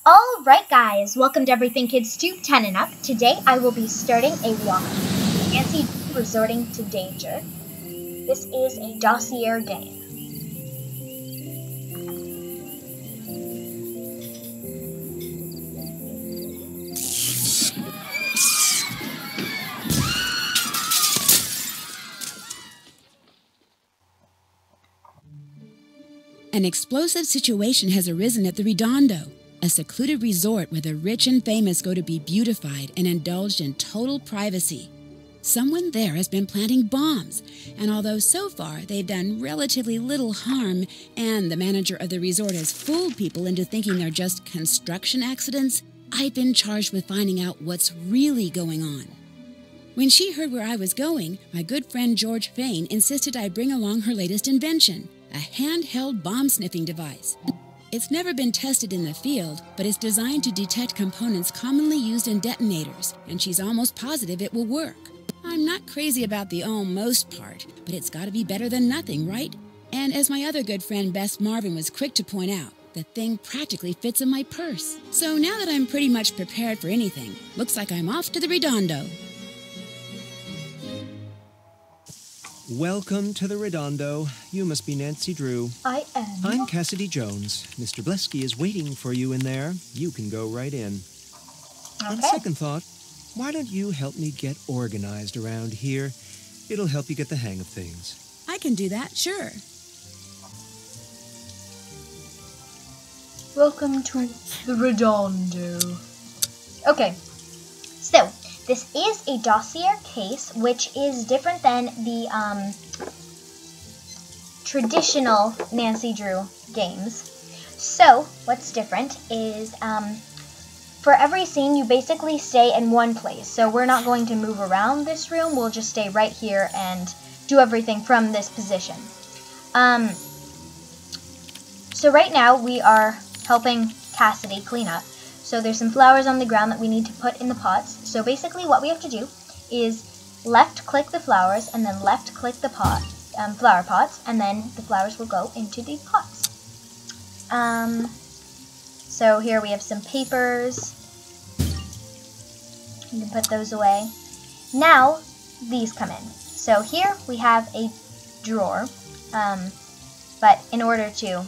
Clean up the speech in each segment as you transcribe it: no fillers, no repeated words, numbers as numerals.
Alright guys, welcome to Everything Kids Tube 10 and up. Today I will be starting a walkthrough. Nancy resorting to danger. This is a dossier game. An explosive situation has arisen at the Redondo, a secluded resort where the rich and famous go to be beautified and indulged in total privacy. Someone there has been planting bombs, and although so far they've done relatively little harm and the manager of the resort has fooled people into thinking they're just construction accidents, I've been charged with finding out what's really going on. When she heard where I was going, my good friend George Fain insisted I bring along her latest invention, a handheld bomb-sniffing device. It's never been tested in the field, but it's designed to detect components commonly used in detonators, and she's almost positive it will work. I'm not crazy about the almost part, but it's got to be better than nothing, right? And as my other good friend Bess Marvin was quick to point out, the thing practically fits in my purse. So now that I'm pretty much prepared for anything, looks like I'm off to the Redondo. Welcome to the Redondo. You must be Nancy Drew. I am. I'm Cassidy Jones. Mr. Blesky is waiting for you in there. You can go right in. Okay. On second thought, why don't you help me get organized around here? It'll help you get the hang of things. I can do that, sure. Welcome to the Redondo. Okay, so this is a dossier case, which is different than the traditional Nancy Drew games. So, what's different is for every scene, you basically stay in one place. So we're not going to move around this room. We'll just stay right here and do everything from this position. So right now, we are helping Cassidy clean up. So there's some flowers on the ground that we need to put in the pots. So basically what we have to do is left-click the flowers and then left-click the flower pots, and then the flowers will go into the pots. So here we have some papers. You can put those away. Now these come in. So here we have a drawer, but in order to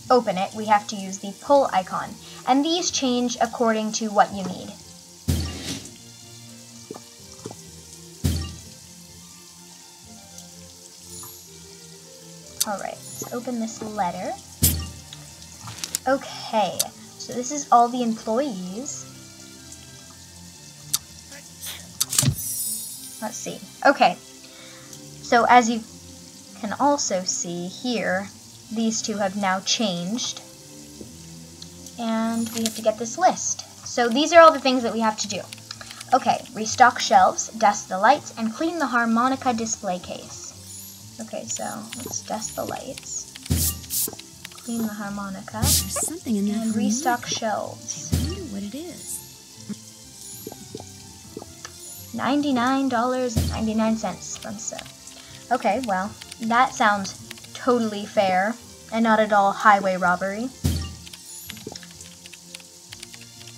open it, we have to use the pull icon. And these change according to what you need. Alright, let's open this letter. Okay, so this is all the employees. Let's see. Okay, so as you can also see here, these two have now changed. And we have to get this list. So these are all the things that we have to do. Okay, restock shelves, dust the lights, and clean the harmonica display case. Okay, so let's dust the lights, clean the harmonica, There's something in that and restock shelves. I wonder what it is. $99.99 from Sir. Okay, well, that sounds totally fair and not at all highway robbery.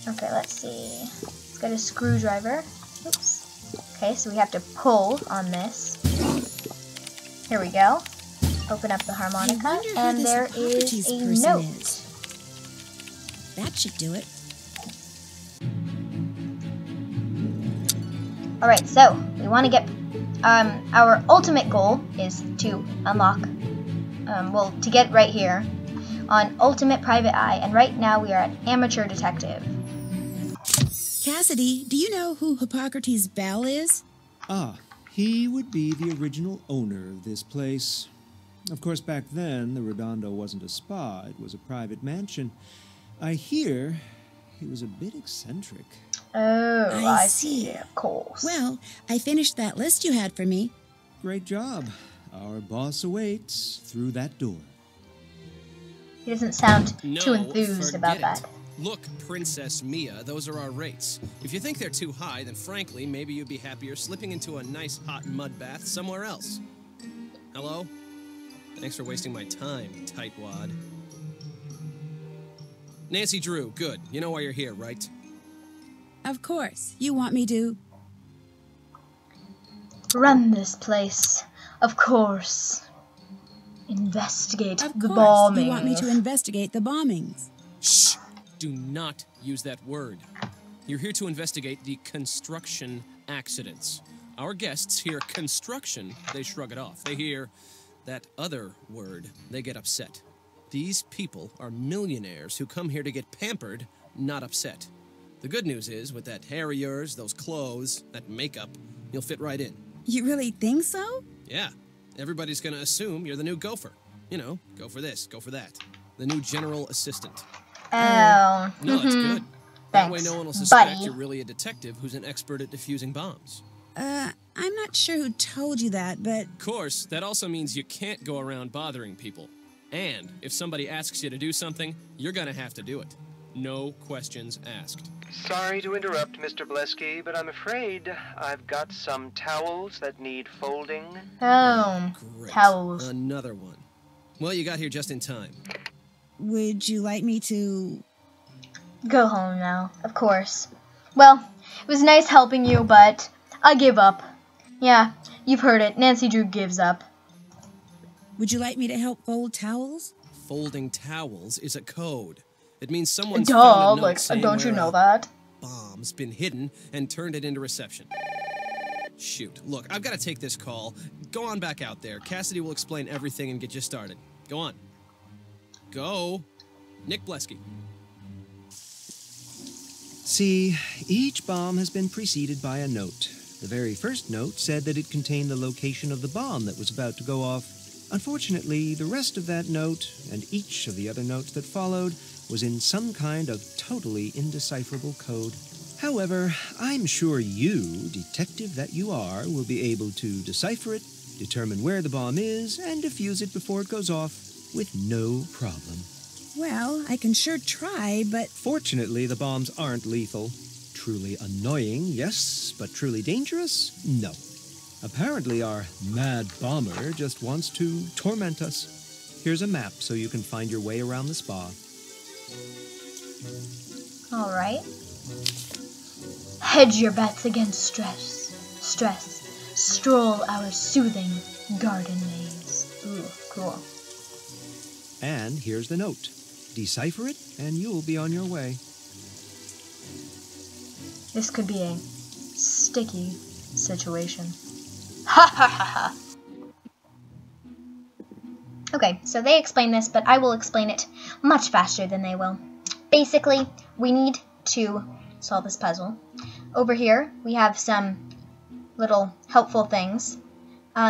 Okay, let's see. Let's get a screwdriver. Oops. Okay, so we have to pull on this. Here we go. Open up the harmonica, and there is a note. That should do it. Alright, so we want to get our ultimate goal is to unlock, to get right here on Ultimate Private Eye, and right now we are at Amateur Detective. Cassidy, do you know who Hippocrates Bell is? Ah, he would be the original owner of this place. Of course, back then, the Redondo wasn't a spa, it was a private mansion. I hear he was a bit eccentric. Oh, I see, of course. Well, I finished that list you had for me. Great job. Our boss awaits through that door. He doesn't sound too enthused about that. Look, Princess Mia, those are our rates. If you think they're too high, then frankly, maybe you'd be happier slipping into a nice hot mud bath somewhere else. Hello? Thanks for wasting my time, tightwad. Nancy Drew, good. You know why you're here, right? Of course. You want me to... Run this place. Of course. Investigate Of the course. bombing. You want me to investigate the bombings. Shh! Do not use that word. You're here to investigate the construction accidents. Our guests hear construction, they shrug it off. They hear that other word, they get upset. These people are millionaires who come here to get pampered, not upset. The good news is, with that hair of yours, those clothes, that makeup, you'll fit right in. You really think so? Yeah. Everybody's gonna assume you're the new gopher. You know, go for this, go for that. The new general assistant. Oh. No, it's good. That way Thanks, no one will suspect buddy. you're really a detective who's an expert at defusing bombs. I'm not sure who told you that, but... Of course, that also means you can't go around bothering people. And if somebody asks you to do something, you're gonna have to do it. No questions asked. Sorry to interrupt, Mr. Blesky, but I'm afraid I've got some towels that need folding. Oh. Great. Towels. Another one. Well, you got here just in time. Would you like me to... Go home now, of course. Well, it was nice helping you, but I give up. Yeah, you've heard it. Nancy Drew gives up. Would you like me to help fold towels? Folding towels is a code. It means someone's Duh, found a note like, saying don't you where know a that? bomb's been hidden and turned it into reception. Shoot, look, I've got to take this call. Go on back out there. Cassidy will explain everything and get you started. Go on. Go. Nick Blesky. See, each bomb has been preceded by a note. The very first note said that it contained the location of the bomb that was about to go off. Unfortunately, the rest of that note, and each of the other notes that followed, was in some kind of totally indecipherable code. However, I'm sure you, detective that you are, will be able to decipher it, determine where the bomb is, and defuse it before it goes off with no problem. Well, I can sure try, but... Fortunately, the bombs aren't lethal. Truly annoying, yes, but truly dangerous? No. Apparently, our mad bomber just wants to torment us. Here's a map so you can find your way around the spa. All right. Hedge your bets against stress. Stroll our soothing garden maze. Ooh, cool. And here's the note. Decipher it, and you'll be on your way. This could be a sticky situation. Ha ha ha ha. Okay, so they explain this, but I will explain it much faster than they will. Basically, we need to solve this puzzle. Over here, we have some little helpful things.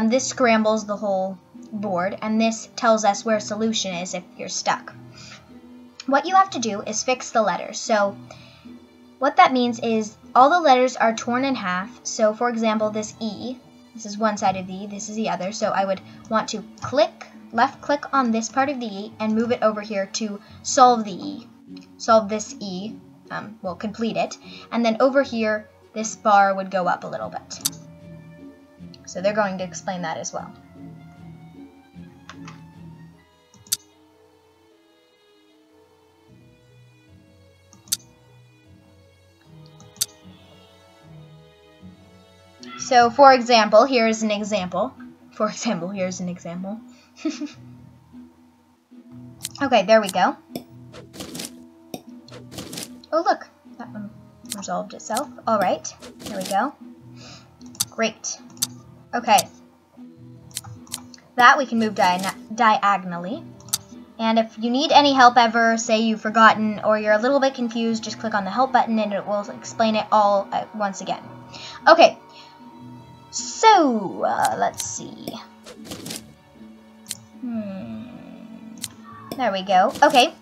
This scrambles the whole board, and this tells us where a solution is if you're stuck. What you have to do is fix the letters. So what that means is all the letters are torn in half. So for example, this E, this is one side of the E, this is the other. So I would want to left click on this part of the E and move it over here to solve the E. Solve this E, we'll complete it. And then over here, this bar would go up a little bit. So they're going to explain that as well. So, for example, here's an example. Okay, there we go. Oh, look. That one resolved itself. All right. There we go. Great. Okay. That we can move diagonally. And if you need any help ever, say you've forgotten or you're a little bit confused, just click on the help button and it will explain it all once again. Okay. So, let's see. There we go. Okay.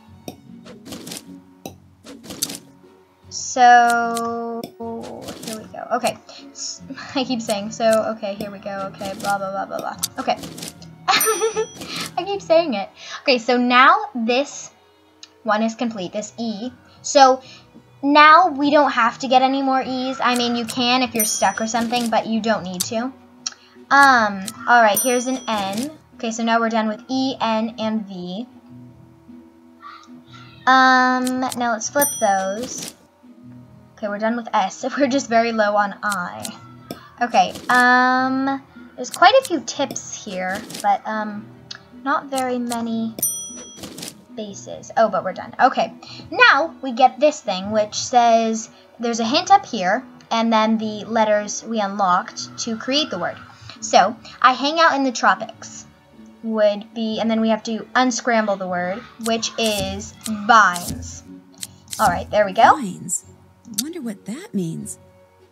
So, here we go. Okay. I keep saying so. Okay, here we go. Okay, blah, blah, blah, blah, blah. Okay. I keep saying it. Okay, so now this one is complete, this E. So, now we don't have to get any more E's. I mean, you can if you're stuck or something, but you don't need to. Alright, here's an N. Okay, so now we're done with E, N, and V. Now let's flip those. Okay, we're done with S. We're just very low on I. Okay, there's quite a few tips here, but, not very many bases. Oh, but we're done. Okay, now we get this thing, which says there's a hint up here, and then the letters we unlocked to create the word. So, I hang out in the tropics would be, and then we have to unscramble the word, which is vines. Alright, there we go. Vines? Wonder what that means.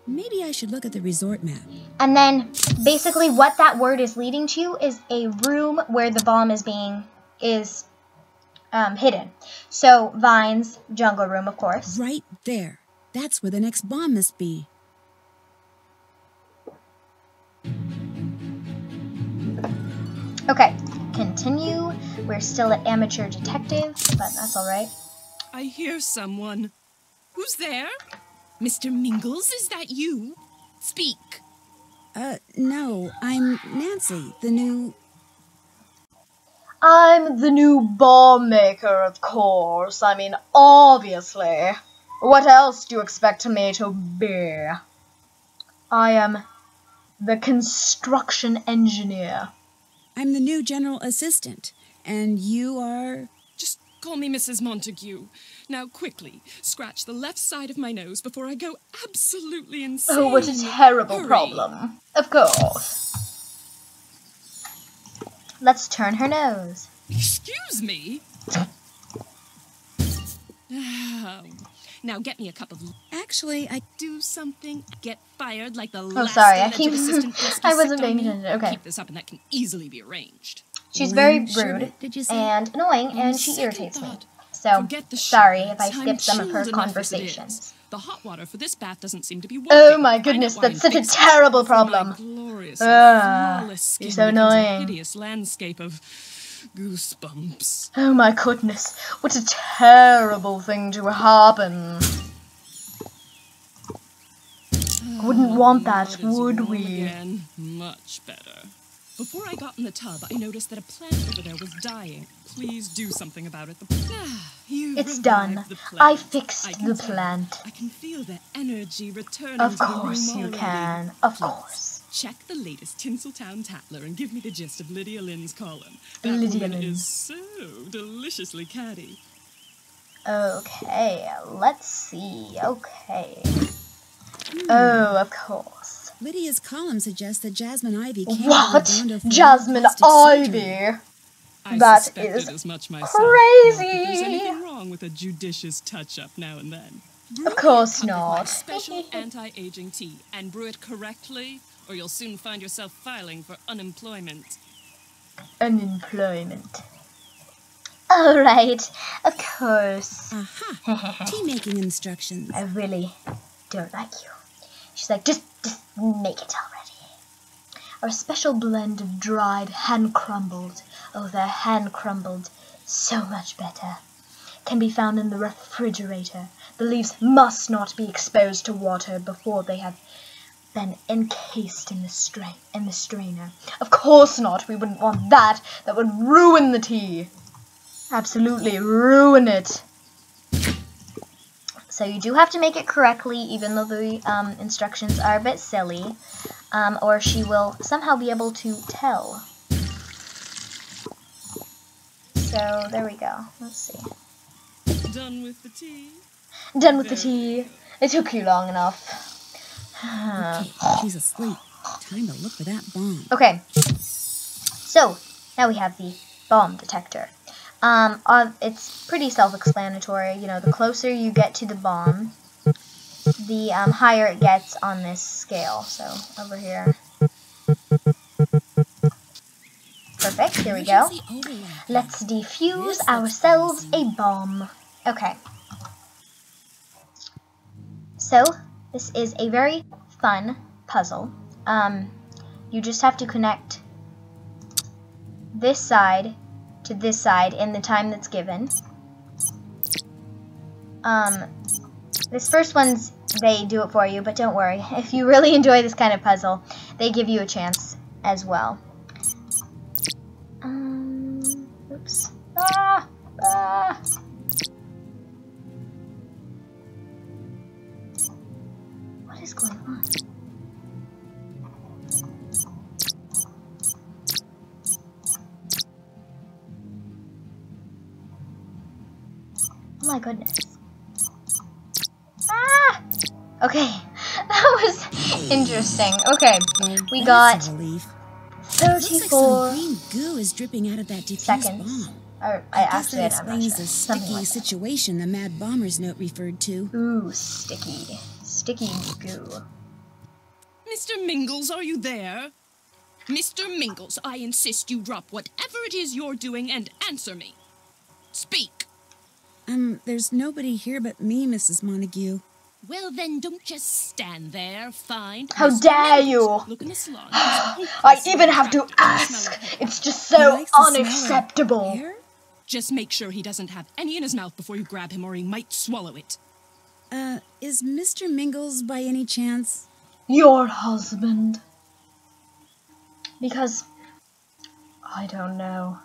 Maybe I should look at the resort map. And then, basically what that word is leading to is a room where the bomb is hidden. So, vines, jungle room, of course. Right there. That's where the next bomb must be. Okay, continue. We're still at amateur detective, but that's alright. I hear someone. Who's there? Mr. Mingles, is that you? Speak. No, I'm Nancy, the new... I'm the new bomb maker, of course. I mean, obviously. What else do you expect me to be? I am the construction engineer. I'm the new general assistant, and you are... Just call me Mrs. Montague. Now, quickly, scratch the left side of my nose before I go absolutely insane. Oh, what a terrible Hurry. problem. Of course. Let's turn her nose. Excuse me? Now get me a cup of... Actually, I... Do something, get fired like the Oh, last sorry, I alleged keep... assistant Pesky I wasn't sicked on paying me. attention. Okay. Keep this up and that can easily be arranged. She's very Lemon sherbet, rude did you say? and annoying, and she second irritates me. thought, So, forget the sorry sherbet. if I I'm skipped some of her chilled enough as it conversations. is. The hot water for this bath doesn't seem to be working. Oh my Find goodness, out why that's and such a fix it. terrible Before my problem. glorious, Ugh, flawless you're skin so becomes a annoying. hideous landscape of goosebumps. Oh my goodness, what a terrible thing to happen. Wouldn't want that, Blood is would warm we? Again. Much better. Before I got in the tub, I noticed that a plant over there was dying. Please do something about it. You It's revived done. the plant. I fixed I can the tell. plant. I can feel the energy returning Of to the course room you already. can. Of Please, course. check the latest Tinseltown Tatler and give me the gist of Lydia Lynn's column. That Lydia woman Lynn. is so deliciously catty. Okay, let's see. Okay. Oh, of course. Lydia's column suggests that Jasmine Ivy came What? to Redondo for Jasmine plastic surgery. Ivy? I That suspected is as much myself. crazy. Not that there's anything wrong with a judicious touch-up now and then. Of course Come with my not. special anti-aging tea and brew it correctly, or you'll soon find yourself filing for unemployment. Unemployment. Alright, of course. Aha! Tea-making instructions. I really don't like you. She's like, just make it already. Our special blend of dried, hand-crumbled, oh, they're hand-crumbled, so much better, can be found in the refrigerator. The leaves must not be exposed to water before they have been encased in the strainer. Of course not, we wouldn't want that. That would ruin the tea. Absolutely ruin it. So you do have to make it correctly, even though the instructions are a bit silly, or she will somehow be able to tell. So there we go. Let's see. Done with the tea? Done with the tea. It took you long enough. Okay, she's asleep. Time to look for that bomb. Okay. So now we have the bomb detector. It's pretty self-explanatory. You know, the closer you get to the bomb, the higher it gets on this scale. So over here. Perfect. Here we go. Emergency overlap. Let's defuse This looks ourselves a promising. bomb. Okay. So this is a very fun puzzle. You just have to connect this side to this side in the time that's given. This first one's, they do it for you, but don't worry. If you really enjoy this kind of puzzle, they give you a chance as well. Oops. is going on? Oh my goodness. Ah! Okay, that was interesting. Okay, we got That's a relief. 34 Looks like some green goo is dripping out of that defused seconds. bomb. Or, I guess actually, that I'm not explains sure. the Something sticky like that. situation the Mad Bomber's note referred to. Ooh, sticky. Sticky goo. Mr. Mingles, are you there? Mr. Mingles, I insist you drop whatever it is you're doing and answer me. Speak. There's nobody here but me, Mrs. Montague. Well, then don't just stand there. Fine. How Mr. dare Mingles, you! look in the salon. I even have to ask! It's just so He likes the smell of unacceptable! hair? Just make sure he doesn't have any in his mouth before you grab him, or he might swallow it. Is Mr. Mingles by any chance? Your husband. Because, I don't know.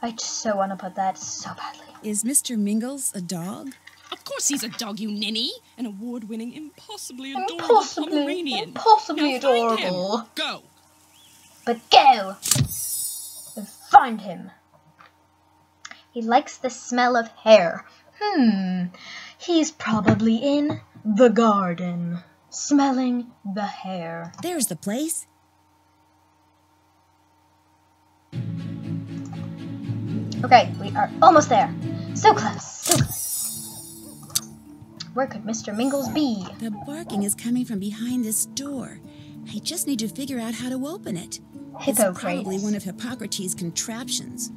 I just so want to put that so badly. Is Mr. Mingles a dog? Of course he's a dog, you ninny. An award-winning, impossibly adorable Pomeranian. Impossibly Now find adorable. him. Go. But go! And find him. He likes the smell of hair. He's probably in the garden, smelling the hair. There's the place. Okay, we are almost there. So close, so close. Where could Mr. Mingles be? The barking is coming from behind this door. I just need to figure out how to open it. It's probably Hippocrates. one of Hippocrates' contraptions.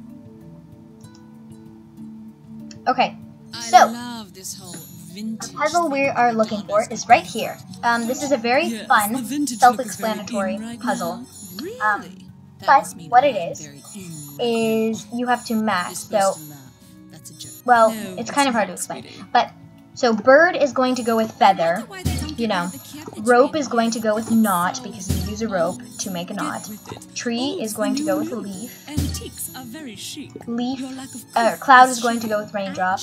Okay, I so love this whole the vintage puzzle we are looking for is right here. This is a very Yes, the fun, vintage look is very self-explanatory in right puzzle. now. Really? That But must mean what it I'm is, very in. is you have to match. You're So, supposed to laugh. That's a joke. well, No, it's kind of hard to not, explain. sweetie. But, so bird is going to go with feather, you know. Rope is going to go with knot, because you use a rope to make a knot. Tree is going to go with leaf. Antiques are very chic. Leaf, Your lack of proof cloud is is going to go with raindrop.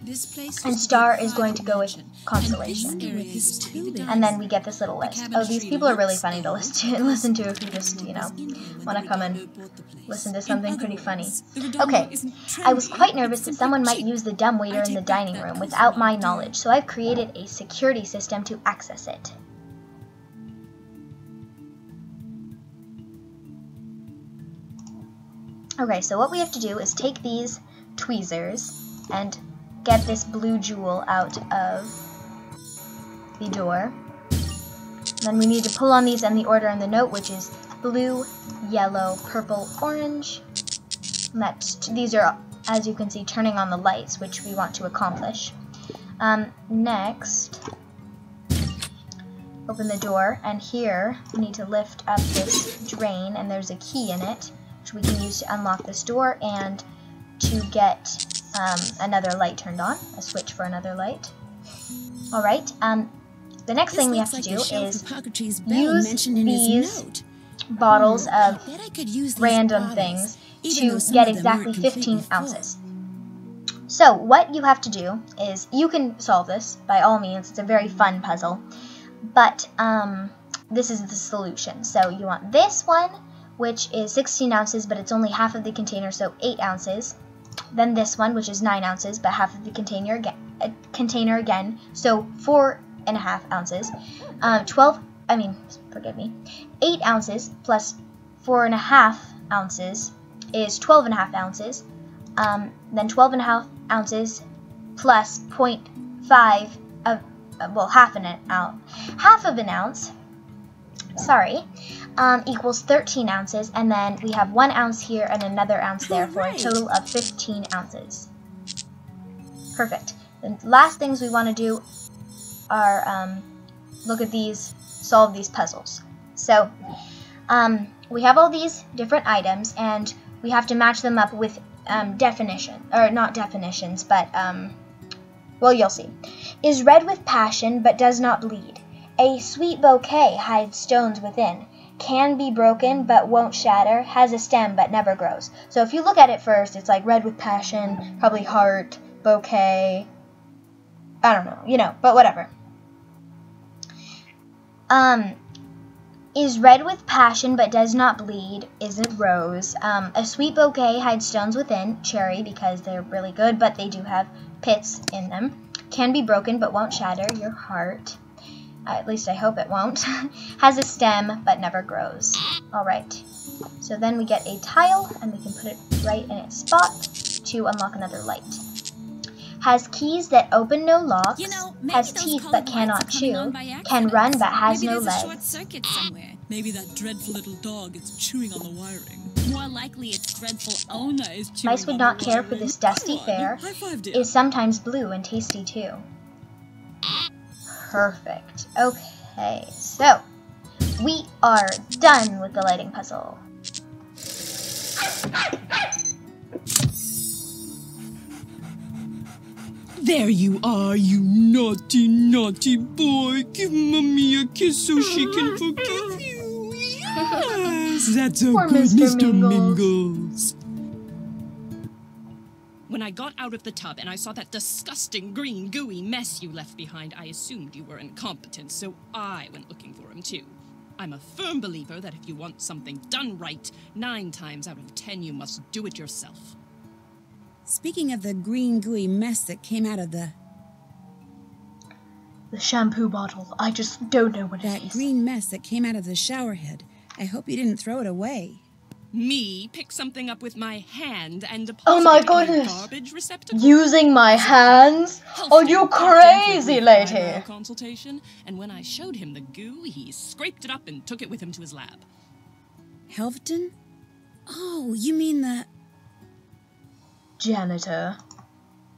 This place And used to star be a is going to go with private mansion, constellation. And this area used to be the And then we get this little list. Oh, these people are really funny to listen to if you just, you know, want to come and listen to something pretty funny. Okay, I was quite nervous that someone might use the dumbwaiter in the dining room without my knowledge, so I've created a security system to access it. Okay, so what we have to do is take these tweezers and get this blue jewel out of the door. Then we need to pull on these in the order on the note, which is blue, yellow, purple, orange. And these are, as you can see, turning on the lights, which we want to accomplish. Next, open the door, and here we need to lift up this drain, and there's a key in it, which we can use to unlock this door and to get another light turned on, a switch for another light. Alright, the next thing we have to do is use these bottles of random things to get exactly 15 ounces. So what you have to do is, you can solve this by all means, it's a very fun puzzle, but this is the solution. So you want this one, which is 16 ounces, but it's only half of the container, so 8 ounces. Then this one, which is 9 ounces, but half of the container again, so 4.5 ounces. 8 ounces plus 4.5 ounces is 12.5 ounces. Then 12.5 ounces plus 0.5 of, half of an ounce, equals 13 ounces, and then we have 1 ounce here and another ounce there for a total of 15 ounces. Perfect. The last things we want to do are look at these, solve these puzzles. So we have all these different items, and we have to match them up with not definitions, but well, you'll see. Is red with passion but does not bleed. A sweet bouquet hides stones within. Can be broken but won't shatter. Has a stem but never grows. So if you look at it first, it's like red with passion, probably heart, bouquet. I don't know, but whatever. is red with passion but does not bleed, is a rose. A sweet bouquet hides stones within, cherry, because they're really good, but they do have pits in them. Can be broken but won't shatter, your heart. At least I hope it won't. Has a stem but never grows. Alright, so then we get a tile and we can put it right in its spot to unlock another light. Has keys that open no locks, You know, maybe has those teeth colored but lights cannot are coming chew, on by can accident. run but has Maybe no there's a short legs. circuit somewhere. Maybe that dreadful little dog is chewing on the wiring. More likely its dreadful owner is chewing Mice would on not the care for wiring. this dusty Come on, fare, high five, dear. is sometimes blue and tasty too. Perfect. Okay, so we are done with the lighting puzzle. There you are, you naughty, naughty boy. Give Mommy a kiss so she can forgive you. Yes, that's a Poor good Mr. Mr. Mingles. When I got out of the tub and I saw that disgusting green gooey mess you left behind, I assumed you were incompetent, so I went looking for him too. I'm a firm believer that if you want something done right, 9 times out of 10 you must do it yourself. Speaking of the green gooey mess that came out of the shampoo bottle, I just don't know what it that is. green mess that came out of the shower head, I hope you didn't throw it away. Me pick something up with my hand and deposit Oh my it in a goodness. garbage receptacle? Using my hands? Are you crazy, lady? Eyebrow consultation, and when I showed him the goo, he scraped it up and took it with him to his lab. Helfton? Oh, you mean Janitor.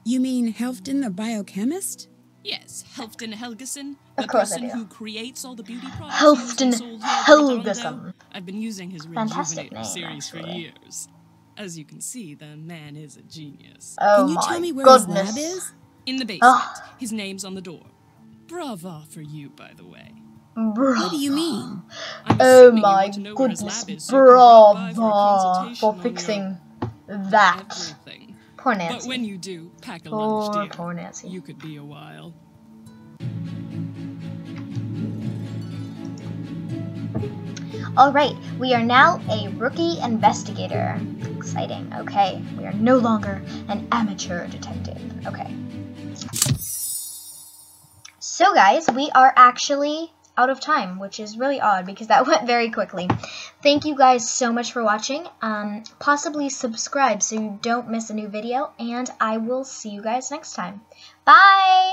Helfton the biochemist? Yes, Helfton Helgeson, Of the course I person do. who creates all the beauty products Helfton used and sold here at Redondo. Helgeson. I've been using his Fantastic Rejuvenator name, series for actually. years. As you can see, the man is a genius. Oh Can you my tell me where goodness. his lab is? In the basement. Ah. His name's on the door. Brava for you, by the way. What do you mean? I'm Oh assuming you my want to know where his goodness, lab is, so you can drop by for a brava consultation for on fixing your that. everything. Poor But Nancy. when you do, pack a Poor, lunch, dear. poor Nancy. You could be a while. Alright, we are now a rookie investigator. Exciting. Okay, we are no longer an amateur detective. Okay. So guys, we are actually out of time, which is really odd because that went very quickly. Thank you guys so much for watching. Possibly subscribe so you don't miss a new video, and I will see you guys next time. Bye!